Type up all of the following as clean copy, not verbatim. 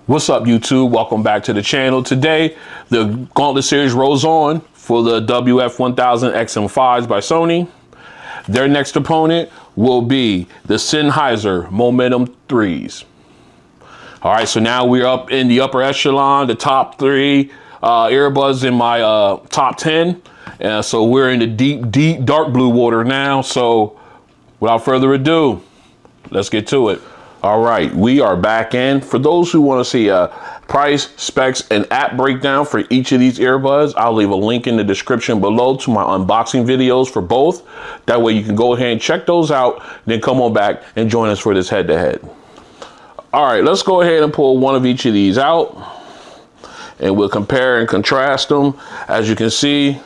What's up, YouTube? Welcome back to the channel. Today, the Gauntlet Series rolls on for the WF-1000XM5s by Sony. Their next opponent will be the Sennheiser Momentum 3s. All right, so now we're up in the upper echelon, the top three earbuds in my top 10. So we're in the deep, dark blue water now. So without further ado, let's get to it. All right, we are back in. For those who want to see a price, specs, and app breakdown for each of these earbuds, I'll leave a link in the description below to my unboxing videos for both. That way you can go ahead and check those out, then come on back and join us for this head-to-head. All right, let's go ahead and pull one of each of these out, and we'll compare and contrast them. As you can see,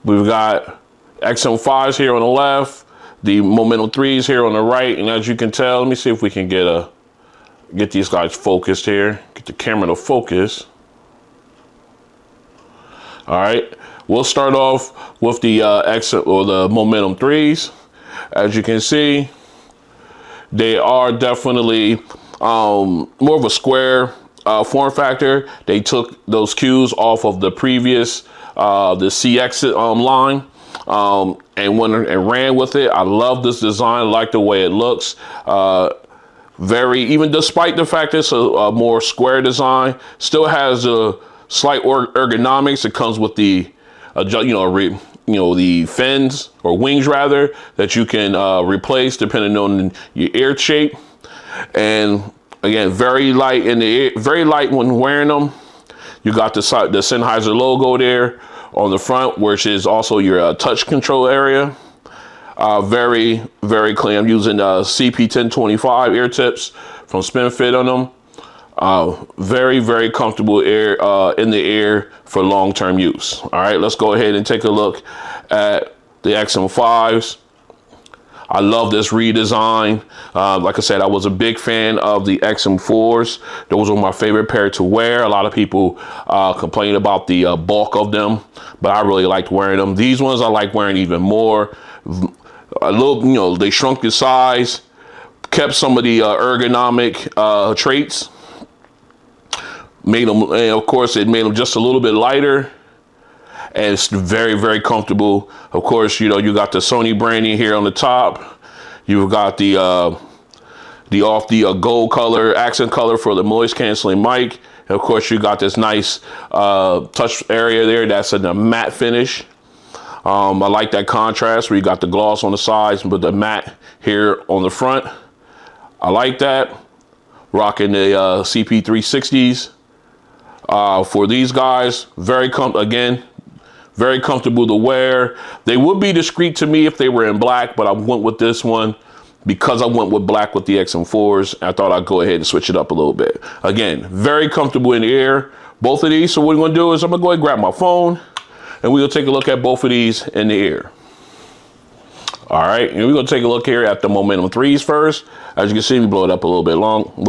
we've got XM5s here on the left, the Momentum 3s here on the right, and as you can tell, let me see if we can get these guys focused here. Get the camera to focus. All right, we'll start off with the the Momentum 3s. As you can see, they are definitely more of a square form factor. They took those cues off of the previous the CX line. And ran with it. I love this design. I like the way it looks. Even despite the fact it's a more square design, still has a slight ergonomics. It comes with the the fins or wings rather that you can replace depending on your ear shape. And again, very light in the ear, very light when wearing them. You got the Sennheiser logo there on the front, which is also your touch control area. Very, very clean. I'm using CP1025 ear tips from SpinFit on them. Very, very comfortable ear in the ear for long-term use. All right, let's go ahead and take a look at the XM5s. I love this redesign. Like I said, I was a big fan of the XM4s. Those were my favorite pair to wear. A lot of people complain about the bulk of them, but I really liked wearing them. These ones I like wearing even more. A little, they shrunk the size, kept some of the ergonomic traits, made them, and of course, it made them just a little bit lighter. And it's very, very comfortable. Of course, you got the Sony branding here on the top. You've got the gold color, accent color for the noise canceling mic. And of course, you got this nice touch area there that's in a matte finish. I like that contrast where you got the gloss on the sides, but the matte here on the front. I like that. Rocking the CP360s. For these guys, very comfortable to wear. They would be discreet to me if they were in black, but I went with this one because I went with black with the XM4s. I thought I'd go ahead and switch it up a little bit. Again, very comfortable in the ear, both of these. So what I'm gonna do is I'm gonna go ahead and grab my phone and we'll take a look at both of these in the ear. All right, and we're gonna take a look here at the Momentum 3s first. As you can see, we blow it up a little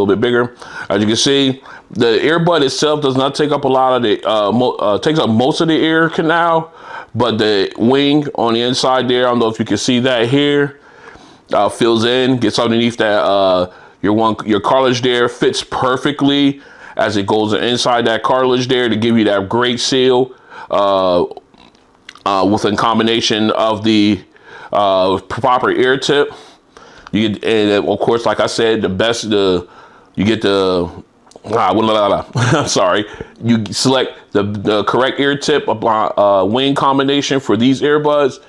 bit bigger. As you can see, the earbud itself does not take up a lot of the, takes up most of the ear canal, but the wing on the inside there, I don't know if you can see that here, fills in, gets underneath that, your cartilage there, fits perfectly as it goes inside that cartilage there to give you that great seal, with a combination of the proper ear tip. You get, and of course, like I said, you get the I'm sorry. You select the correct ear tip wing combination for these earbuds.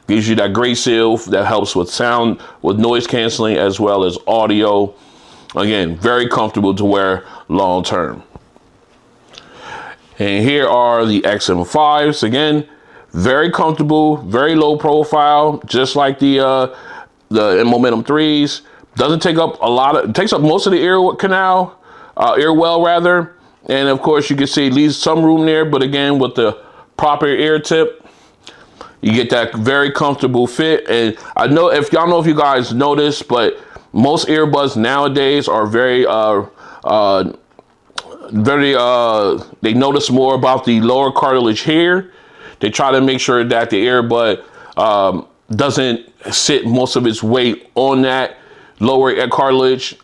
Gives you that great seal that helps with sound, with noise canceling, as well as audio. Again, very comfortable to wear long term. And here are the XM5s. Again, very comfortable, very low profile, just like the Momentum 3s. Doesn't take up it takes up most of the ear canal. Ear well rather, and of course you can see it leaves some room there, but again with the proper ear tip you get that very comfortable fit. And I don't know if you guys notice, but most earbuds nowadays are they notice more about the lower cartilage here. They try to make sure that the earbud doesn't sit most of its weight on that lower air cartilage,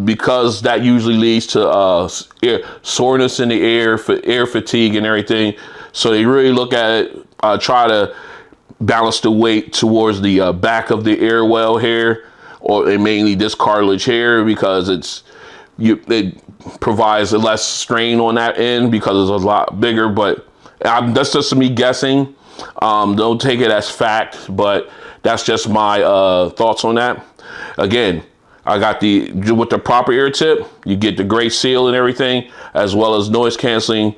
because that usually leads to soreness in the air, for air fatigue and everything. So they really look at it, try to balance the weight towards the back of the air well hair, or mainly this cartilage here, because it provides less strain on that end because it's a lot bigger. But that's just me guessing. Don't take it as fact, but that's just my thoughts on that. Again, I got with the proper ear tip, you get the great seal and everything, as well as noise canceling.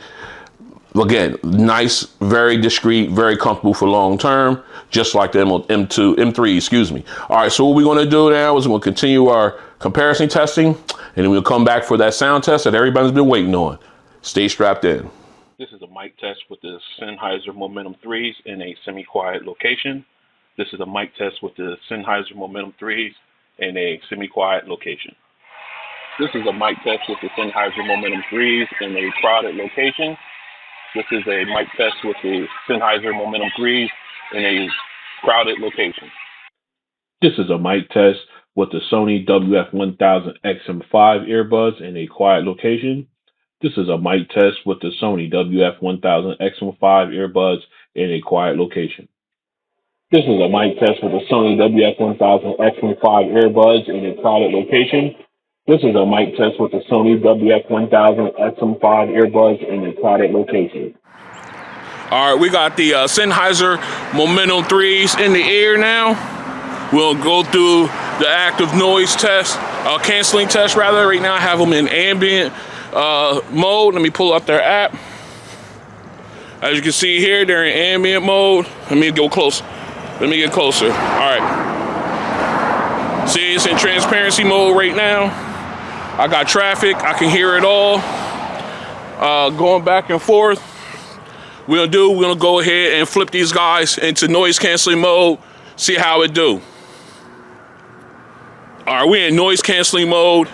Again, nice, very discreet, very comfortable for long term, just like the M3, excuse me. All right, so what we're gonna do now is we're gonna continue our comparison testing, and then we'll come back for that sound test that everybody's been waiting on. Stay strapped in. This is a mic test with the Sennheiser Momentum 3s in a semi-quiet location. This is a mic test with the Sennheiser Momentum 3s in a semi-quiet location. This is a mic test with the Sennheiser Momentum 3s in a crowded location. This is a mic test with the Sennheiser Momentum 3s in a crowded location. This is a mic test with the Sony WF-1000XM5 earbuds in a quiet location. This is a mic test with the Sony WF-1000XM5 earbuds in a quiet location. This is a mic test with the Sony WF-1000XM5 earbuds in a crowded location. This is a mic test with the Sony WF-1000XM5 earbuds in a crowded location. All right, we got the Sennheiser Momentum 3s in the air now. We'll go through the active noise test, canceling test rather. Right now I have them in ambient mode. Let me pull up their app. As you can see here, they're in ambient mode. Let me go close. Let me get closer. All right. See, it's in transparency mode right now. I got traffic. I can hear it all. Going back and forth. We're gonna go ahead and flip these guys into noise canceling mode. See how it do. All right, we're in noise canceling mode.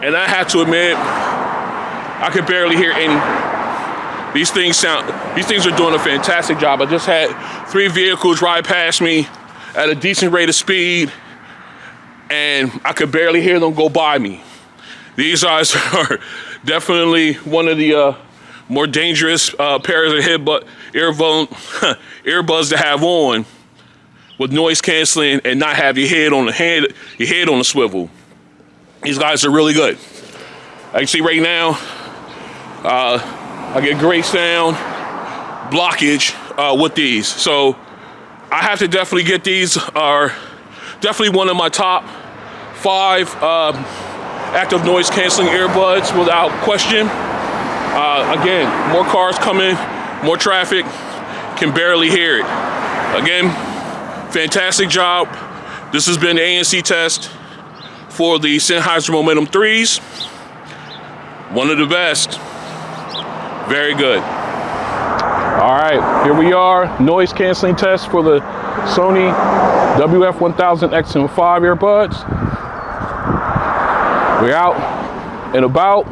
And I have to admit, I could barely hear any. These things are doing a fantastic job. I just had 3 vehicles ride past me at a decent rate of speed, and I could barely hear them go by me. These guys are definitely one of the more dangerous pairs of earbuds to have on, with noise canceling and not have your head on the swivel. These guys are really good. I can see right now, I get great sound blockage with these. So I have to definitely get these. Are definitely one of my top 5 active noise canceling earbuds without question. Again, more cars coming, more traffic, can barely hear it. Again, fantastic job. This has been the ANC test for the Sennheiser Momentum 3s. One of the best. Very good. All right, here we are. Noise canceling test for the Sony WF-1000XM5 earbuds. We're out and about.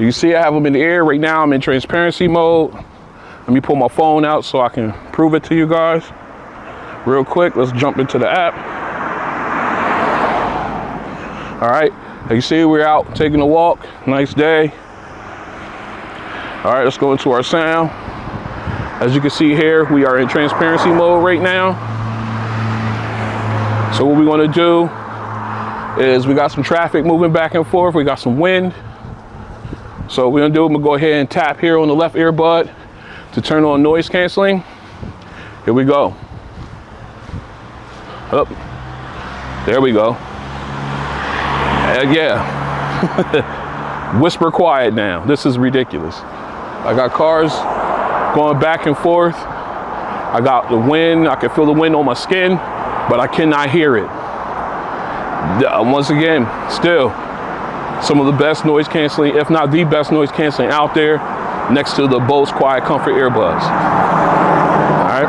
You can see I have them in the air. Right now I'm in transparency mode. Let me pull my phone out so I can prove it to you guys. Real quick, let's jump into the app. All right, you see we're out taking a walk. Nice day. All right, let's go into our sound. As you can see here, we are in transparency mode right now. So what we're gonna do is we got some traffic moving back and forth. We got some wind. So what we're gonna do, I'm gonna go ahead and tap here on the left earbud to turn on noise canceling. Here we go. Up. There we go. Yeah. Whisper quiet now. This is ridiculous. I got cars going back and forth. I got the wind. I can feel the wind on my skin, but I cannot hear it. Once again, still some of the best noise canceling, if not the best noise canceling out there, next to the Bose Quiet Comfort earbuds. All right.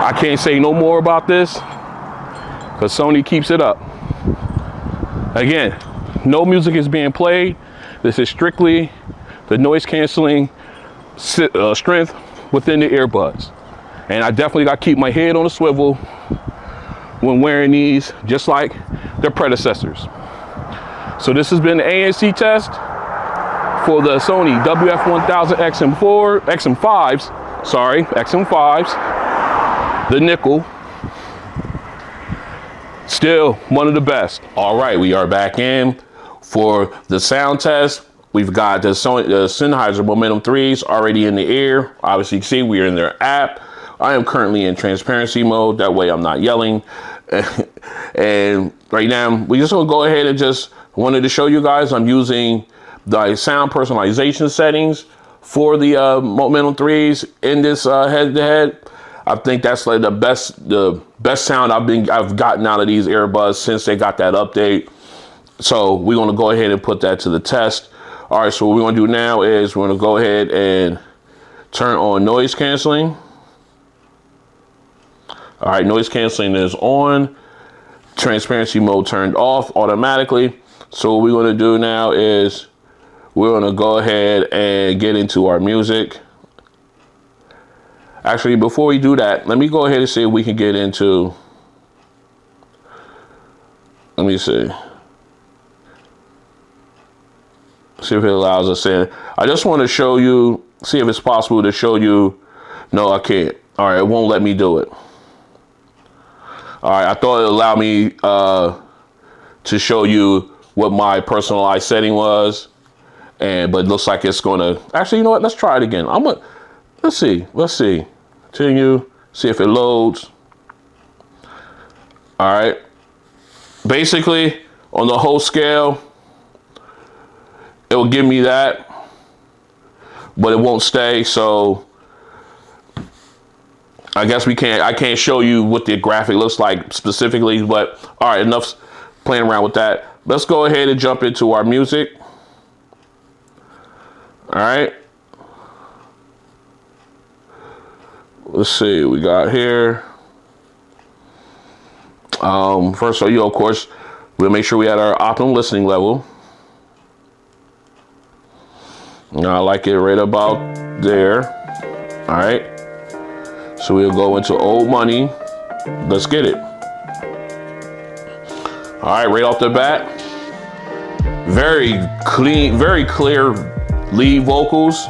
I can't say no more about this because Sony keeps it up. Again, no music is being played. This is strictly the noise canceling strength within the earbuds. And I definitely got to keep my head on a swivel when wearing these, just like their predecessors. So this has been the ANC test for the Sony WF-1000XM5s, the nickel. Still one of the best. All right, we are back in for the sound test. We've got the Sennheiser Momentum 3s already in the air. Obviously, you can see we are in their app. I am currently in transparency mode. That way I'm not yelling. And right now, we just gonna go ahead and just wanted to show you guys I'm using the sound personalization settings for the Momentum 3s in this head-to-head. I think that's like the best sound I've gotten out of these earbuds since they got that update. So we're gonna go ahead and put that to the test. All right, so what we're gonna do now is we're gonna go ahead and turn on noise canceling. All right, noise canceling is on. Transparency mode turned off automatically. So what we're gonna do now is we're gonna go ahead and get into our music. Actually, before we do that, let me go ahead and see if we can get into, let me see. See if it allows us in. I just want to show you, see if it's possible to show you. No, I can't. All right, it won't let me do it. All right, I thought it allowed me to show you what my personalized setting was, but it looks like it's gonna, actually, you know what? Let's try it again. Let's see. Continue, see if it loads. All right. Basically, on the whole scale, it will give me that, but it won't stay. So I guess I can't show you what the graphic looks like specifically, but all right, enough playing around with that. Let's go ahead and jump into our music. All right. Let's see what we got here. First of all, of course, we'll make sure we had our optimum listening level. I like it right about there. All right. So we'll go into old money. Let's get it. All right, right off the bat. Very clean, very clear lead vocals.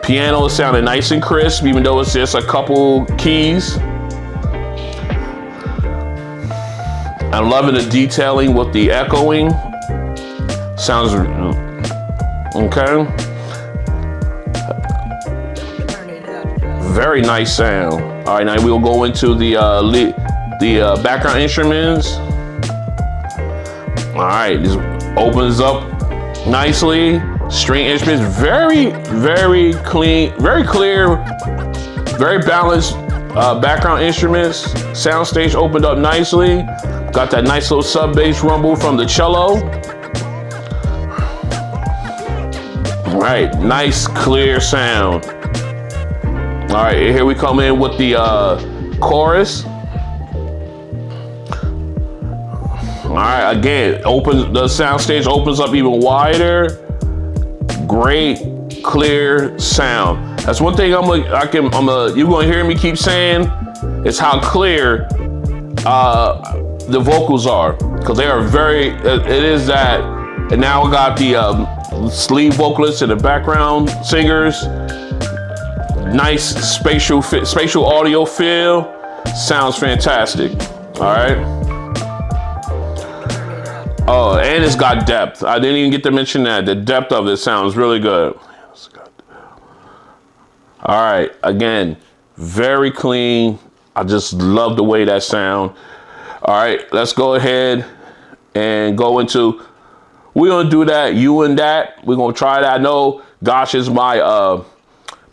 Piano is sounding nice and crisp, even though it's just a couple keys. I'm loving the detailing with the echoing. Sounds okay. Very nice sound. All right, now we'll go into the background instruments. All right, this opens up nicely. String instruments, very, very clean, very clear, very balanced background instruments. Soundstage opened up nicely. Got that nice little sub bass rumble from the cello. All right, nice clear sound. All right, here we come in with the chorus. All right, again, the soundstage opens up even wider. Great, clear sound. That's one thing you're gonna hear me keep saying is how clear the vocals are, because they are very. It is that, and now we got the lead vocalists and the background singers. Nice spatial audio feel. Sounds fantastic. All right. Oh, and it's got depth. I didn't even get to mention that. The depth of it sounds really good. All right, again, very clean. I just love the way that sound. All right, let's go ahead and go into, we're gonna do that, you and that. We're gonna try that. I know Gosh is my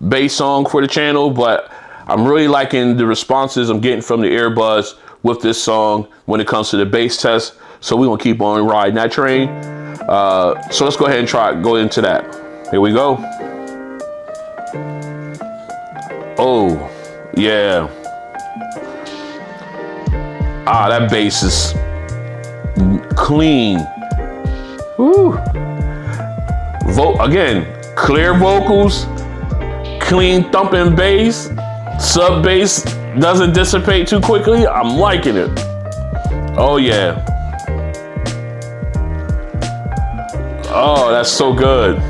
bass song for the channel, but I'm really liking the responses I'm getting from the earbuds with this song when it comes to the bass test. So we're gonna keep on riding that train. So let's go ahead and go into that. Here we go. Oh, yeah. Ah, that bass is clean. Woo. Again, clear vocals, clean thumping bass, sub bass doesn't dissipate too quickly. I'm liking it. Oh yeah. Oh, that's so good.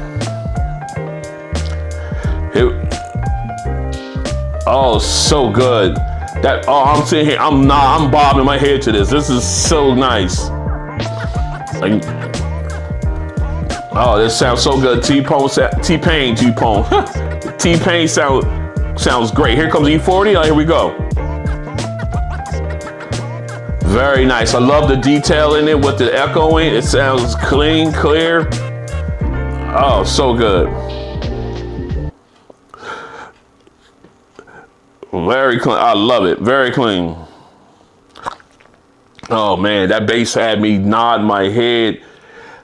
Oh, so good. I'm sitting here, I'm bobbing my head to this. This is so nice. Like, oh, this sounds so good. T-Pain sounds great. Here comes E40. Oh, here we go. Very nice. I love the detail in it with the echoing. It sounds clean, clear. Oh, so good. Very clean. I love it. Very clean. Oh man, that bass had me nod my head.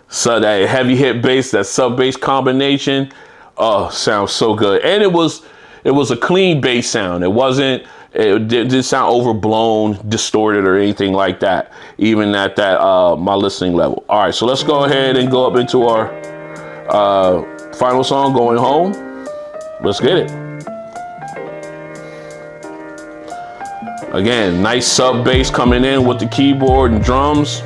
So that heavy hit bass, that sub bass combination, oh, sounds so good. And it was a clean bass sound. It didn't sound overblown, distorted, or anything like that. Even at that my listening level. All right, so let's go ahead and go up into our final song, Going Home. Let's get it. Again, nice sub bass coming in with the keyboard and drums.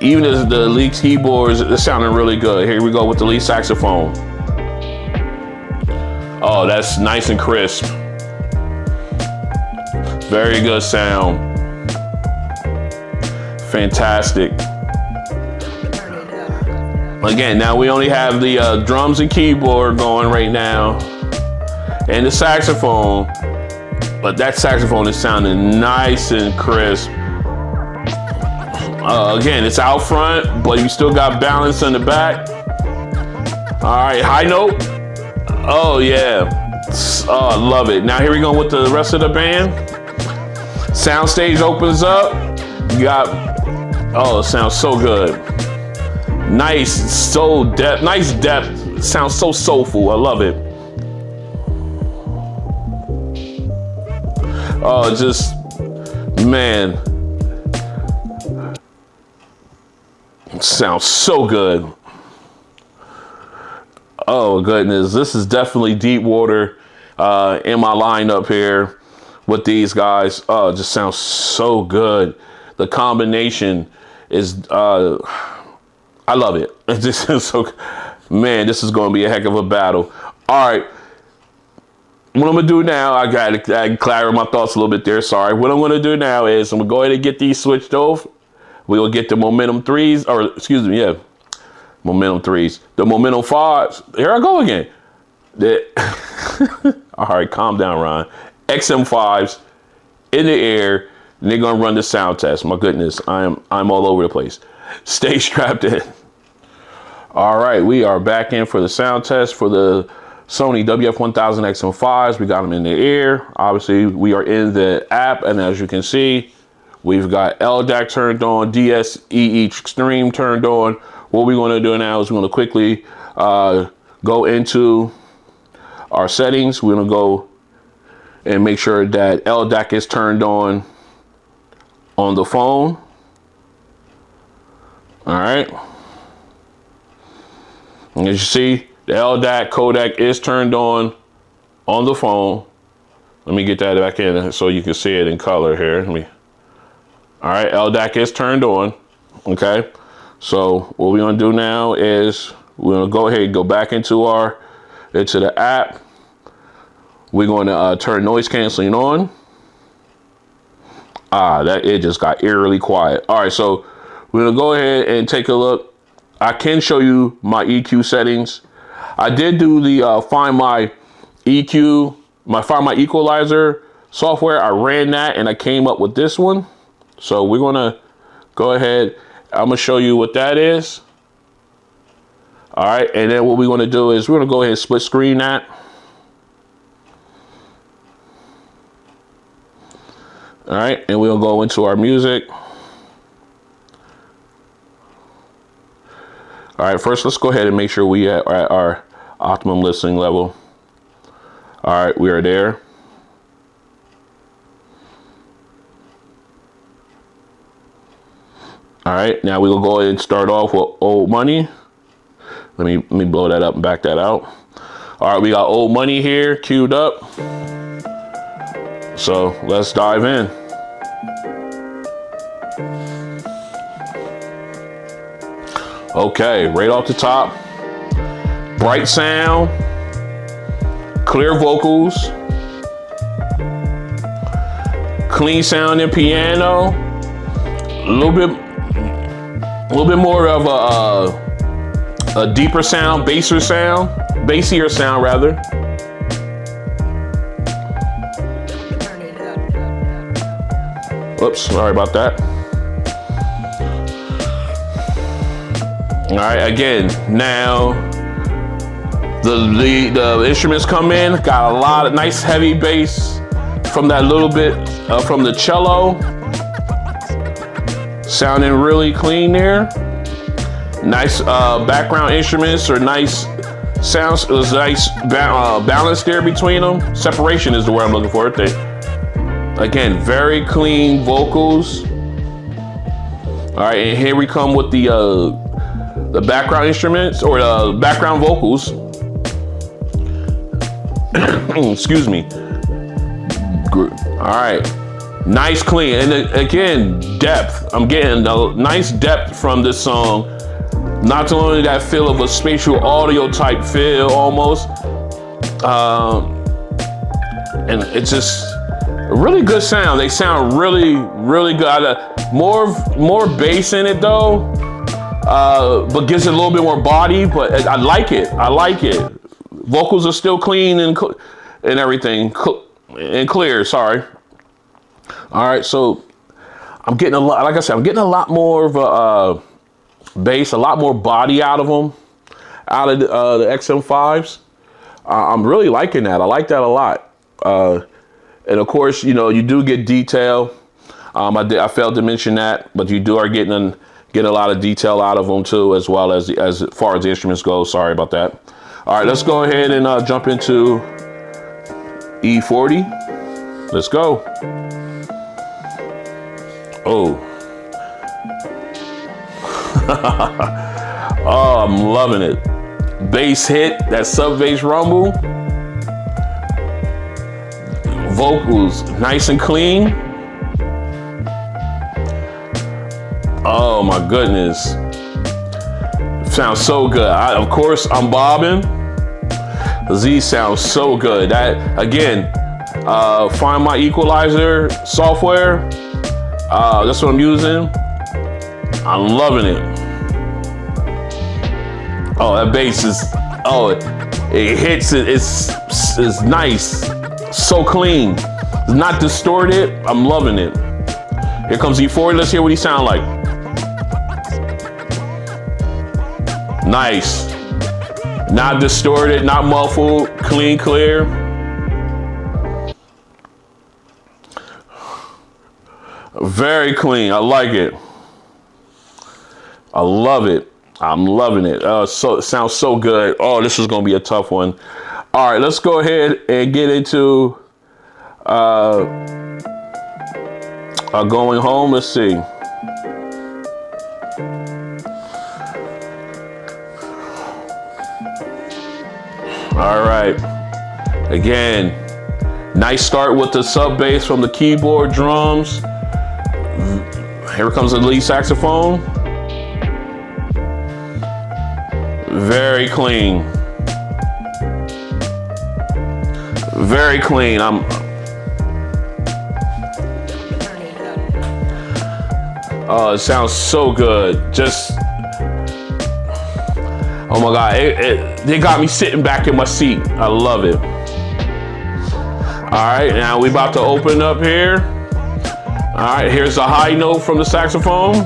Even as the lead keyboards, it's sounding really good. Here we go with the lead saxophone. Oh, that's nice and crisp. Very good sound. Fantastic. Again, now we only have the drums and keyboard going right now, and the saxophone. But that saxophone is sounding nice and crisp. Again, it's out front, but you still got balance in the back. All right, high note. Oh yeah, oh, I love it. Now here we go with the rest of the band. Soundstage opens up. You got, oh, it sounds so good. Nice, nice depth. It sounds so soulful. I love it. Oh, just, man. It sounds so good. Oh, goodness. This is definitely deep water in my lineup here with these guys. Oh, it just sounds so good. The combination is, I love it. It just is so, man, this is going to be a heck of a battle. All right. What I'm going to do now, I got to clarify my thoughts a little bit there. Sorry. What I'm going to do now is I'm going to go ahead and get these switched off. We will get the Momentum 3s, or excuse me, yeah, Momentum 3s. The Momentum 5s. Here I go again. All right, calm down, Ron. XM5s in the air, and they're going to run the sound test. My goodness, I'm all over the place. Stay strapped in. All right, we are back in for the sound test for the Sony WF-1000XM5s. We got them in the air. Obviously, we are in the app, and as you can see, we've got LDAC turned on, DSEE Extreme turned on. What we're going to do now is we're going to quickly go into our settings. We're going to go and make sure that LDAC is turned on the phone. All right. And as you see, the LDAC codec is turned on the phone. Let me get that back in so you can see it in color here. All right, LDAC is turned on. Okay, so what we're gonna do now is we're gonna go ahead and go back into the app. We're going to turn noise canceling on. That it just got eerily quiet. All right, so we're gonna go ahead and take a look. I can show you my EQ settings. I did do the find my EQ, find my equalizer software. I ran that and I came up with this one. So we're gonna go ahead. I'm gonna show you what that is. All right, and then what we're gonna do is we're gonna go ahead and split screen that. All right, and we'll go into our music. All right, first let's go ahead and make sure we are at our optimum listening level. All right, we are there. All right, now we will go ahead and start off with Old Money. Let me blow that up and back that out. All right, we got Old Money here queued up. So let's dive in. Okay, right off the top, bright sound, clear vocals, clean sounding piano, a little bit more of a deeper sound, bassier sound rather. Oops, sorry about that. All right, again, now the instruments come in, got a lot of nice heavy bass from that little bit from the cello, sounding really clean there. Nice background instruments or nice sounds. It was nice balance there between them. Separation is the word I'm looking for. Again, very clean vocals. All right, and here we come with the background instruments or the background vocals. Excuse me. All right, nice, clean, and again, depth. I'm getting a nice depth from this song. Not only that feel of a spatial audio type feel almost, and it's just a really good sound. They sound really, really good. More bass in it though. But gives it a little bit more body, but I like it. Vocals are still clean and everything, and clear, sorry. All right, so I'm getting a lot, like I said, I'm getting a lot more of a bass, a lot more body out of them, out of the XM5s. I'm really liking that. I like that a lot. And of course, you know, you do get detail. I failed to mention that, but you are getting a lot of detail out of them too, as well as far as the instruments go. Sorry about that. All right, let's go ahead and jump into E40. Let's go. Oh. Oh, I'm loving it. Bass hit, that sub bass rumble. Vocals nice and clean. Oh my goodness. Sounds so good. Of course, I'm bobbing. Z sounds so good. That, again, find my equalizer software. That's what I'm using. I'm loving it. Oh, that bass is, it hits it. It's nice. So clean. It's not distorted. I'm loving it. Here comes E40. Let's hear what he sounds like. Nice. Not distorted, not muffled, clean, clear. Very clean. I like it. I love it. I'm loving it. So it sounds so good. Oh, this is gonna be a tough one. All right, let's go ahead and get into going home. Let's see. All right. Again, nice start with the sub bass from the keyboard, drums. Here comes the lead saxophone. Very clean. Very clean. Oh, it sounds so good. Just, oh my God, they got me sitting back in my seat. I love it. All right, now we about to open up here. All right, here's a high note from the saxophone.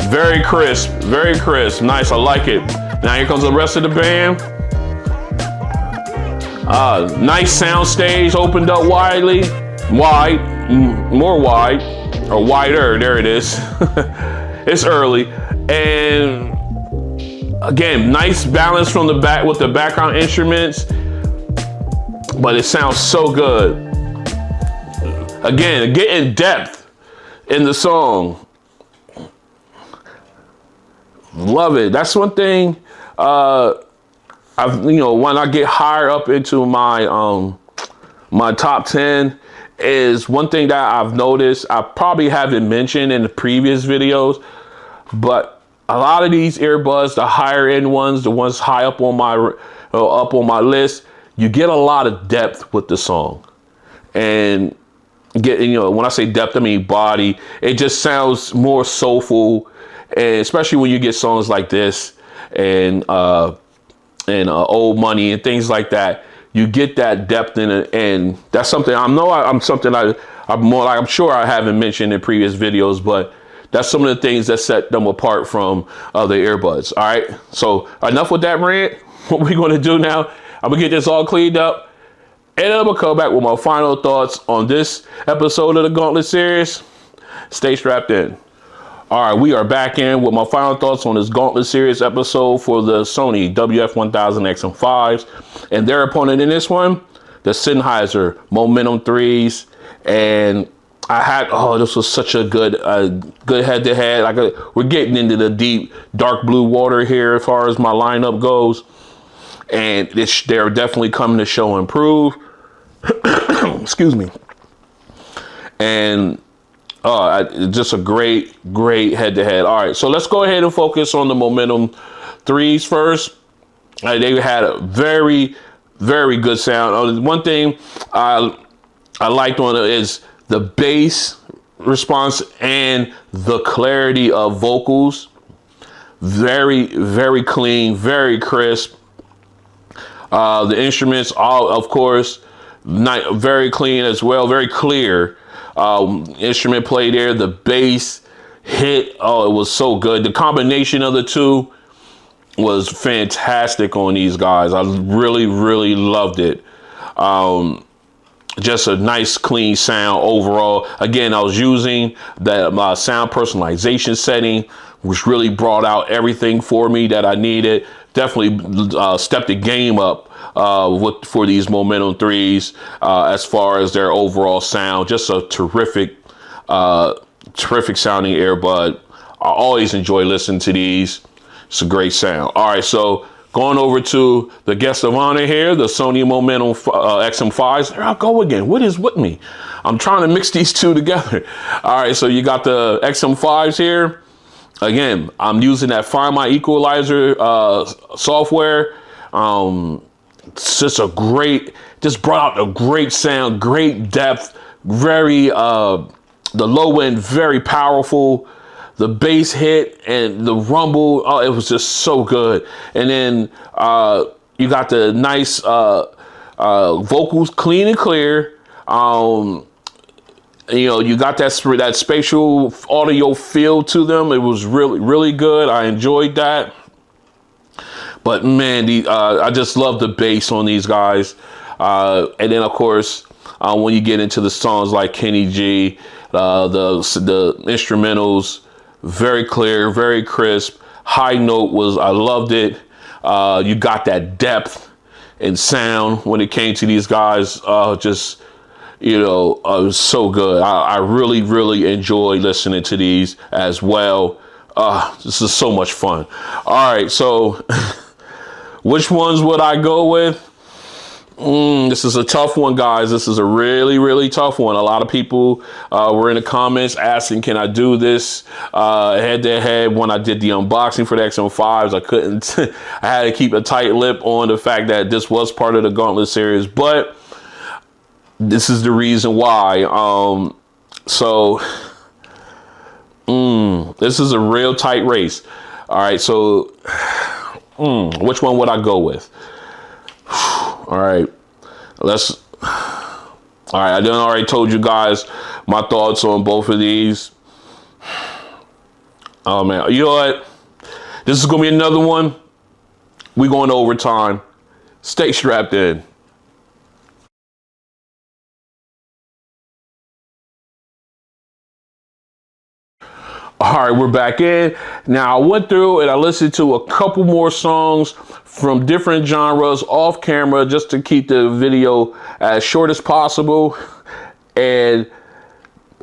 Very crisp, very crisp. Nice, I like it. Now here comes the rest of the band. Nice sound stage, opened up more wide, or wider, there it is. It's early. And again, nice balance from the back with the background instruments, but it sounds so good. Again, getting depth in the song. Love it. That's one thing. When I get higher up into my my top 10 is one thing that I've noticed. I probably haven't mentioned in the previous videos, but a lot of these earbuds, the higher end ones, the ones high up on my list, you get a lot of depth with the song. And when I say depth, I mean body. It just sounds more soulful, and especially when you get songs like this and Old Money and things like that, you get that depth in it, and that's something I'm sure I haven't mentioned in previous videos, but that's some of the things that set them apart from other earbuds. All right, so enough with that rant. What we're going to do now, I'm gonna get this all cleaned up, and then I'm gonna come back with my final thoughts on this episode of the Gauntlet Series. Stay strapped in. All right, we are back in with my final thoughts on this Gauntlet Series episode for the Sony WF-1000XM5s, and their opponent in this one, the Sennheiser Momentum 3s. And this was such a good head-to-head. We're getting into the deep, dark blue water here as far as my lineup goes, and they're definitely coming to show and prove. Excuse me. And just a great head-to-head. All right, so let's go ahead and focus on the Momentum 3s first. They had a very good sound. One thing I liked on it is the bass response and the clarity of vocals. Very clean, very crisp. The instruments, all of course, very clean as well, very clear. Instrument play there, the bass hit, it was so good. The combination of the two was fantastic on these guys. I really loved it. Just a nice clean sound overall. Again, I was using the sound personalization setting, which really brought out everything for me that I needed. Definitely stepped the game up for these Momentum 3s as far as their overall sound. Just a terrific sounding earbud. I always enjoy listening to these. It's a great sound. All right, so going over to the guest of honor here, the Sony Momentum XM5s. There I go again. What is with me? I'm trying to mix these two together. All right, so you got the XM5s here. Again, I'm using that Find My Equalizer software. It's just just brought out a great sound, great depth, the low end, very powerful. The bass hit and the rumble, it was just so good. And then you got the nice vocals, clean and clear. You got that spatial audio feel to them. It was really good. I enjoyed that. But man, I just love the bass on these guys. And then of course, when you get into the songs like Kenny G, the instrumentals, very clear, very crisp. High note I loved it. You got that depth and sound when it came to these guys. It was so good. I really enjoy listening to these as well. This is so much fun. All right, so which ones would I go with? This is a tough one, guys. This is a really tough one. A lot of people were in the comments asking, can I do this head-to-head? When I did the unboxing for the XM5s, I couldn't. I had to keep a tight lip on the fact that this was part of the Gauntlet series, but this is the reason why. This is a real tight race. All right, so which one would I go with? All right, I done already told you guys my thoughts on both of these. Oh man, you know what? This is gonna be another one. We going to overtime. Stay strapped in. All right, we're back in. Now, I went through and I listened to a couple more songs from different genres off camera just to keep the video as short as possible. And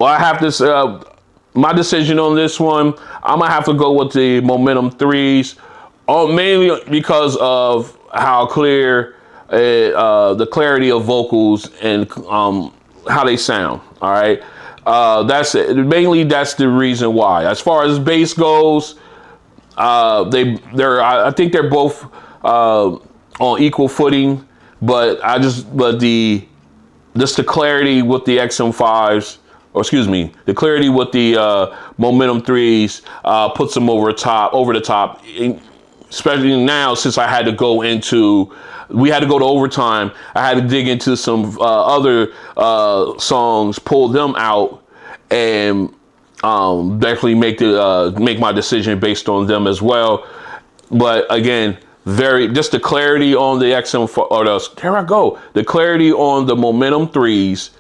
I have this, my decision on this one, I'm gonna have to go with the Momentum 3s, mainly because of how clear the clarity of vocals and how they sound. All right, that's it. Mainly that's the reason why. As far as bass goes, I think they're both on equal footing, but the clarity with the XM5s, or excuse me, the clarity with the Momentum 3s puts them over the top. Especially now, since we had to go to overtime. I had to dig into some other songs, pull them out, and definitely make my decision based on them as well. But again, just the clarity on the the clarity on the Momentum 3s,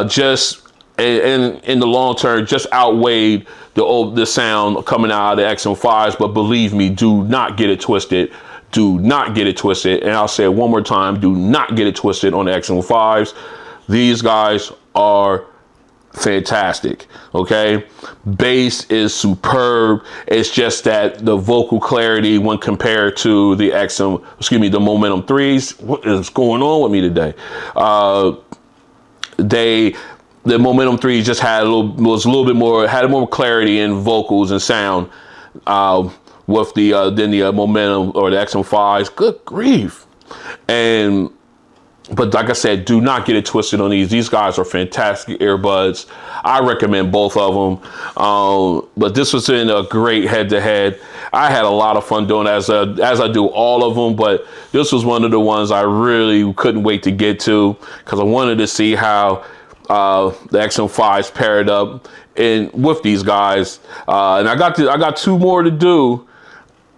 just in the long term, just outweighed the sound coming out of the XM5s. But believe me, do not get it twisted. Do not get it twisted. And I'll say it one more time, do not get it twisted on the XM5s. These guys are fantastic. Okay, bass is superb. It's just that the vocal clarity when compared to the the Momentum 3s, what is going on with me today? The Momentum 3s just had more clarity in vocals and sound with than the Momentum or the XM5s. Good grief. But like I said, do not get it twisted on these. These guys are fantastic earbuds. I recommend both of them. But this was in a great head-to-head. I had a lot of fun doing it, as I do all of them. But this was one of the ones I really couldn't wait to get to, because I wanted to see how the XM5s paired up with these guys. And I got two more to do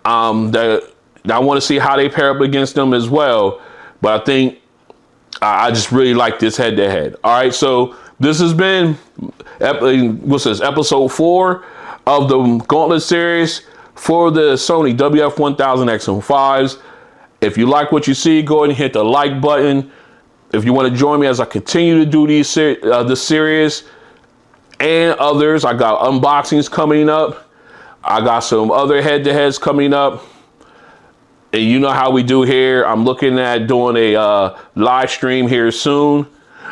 that I want to see how they pair up against them as well. But I think I just really like this head-to-head. All right, so this has been episode 4 of the Gauntlet Series for the Sony WF-1000XM5s. If you like what you see, go ahead and hit the like button. If you want to join me as I continue to do this series and others, I got unboxings coming up. I got some other head-to-heads coming up. And you know how we do here. I'm looking at doing a live stream here soon.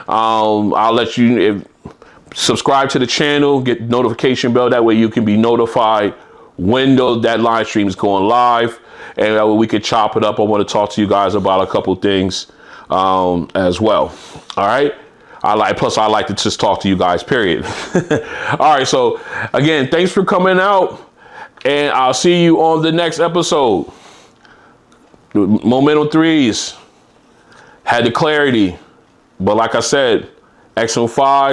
I'll let you subscribe to the channel, get the notification bell. That way you can be notified when that live stream is going live. And we could chop it up. I want to talk to you guys about a couple things as well. All right. I like to just talk to you guys, period. All right. So again, thanks for coming out, and I'll see you on the next episode. The Momentum 3s had the clarity, but like I said, XM5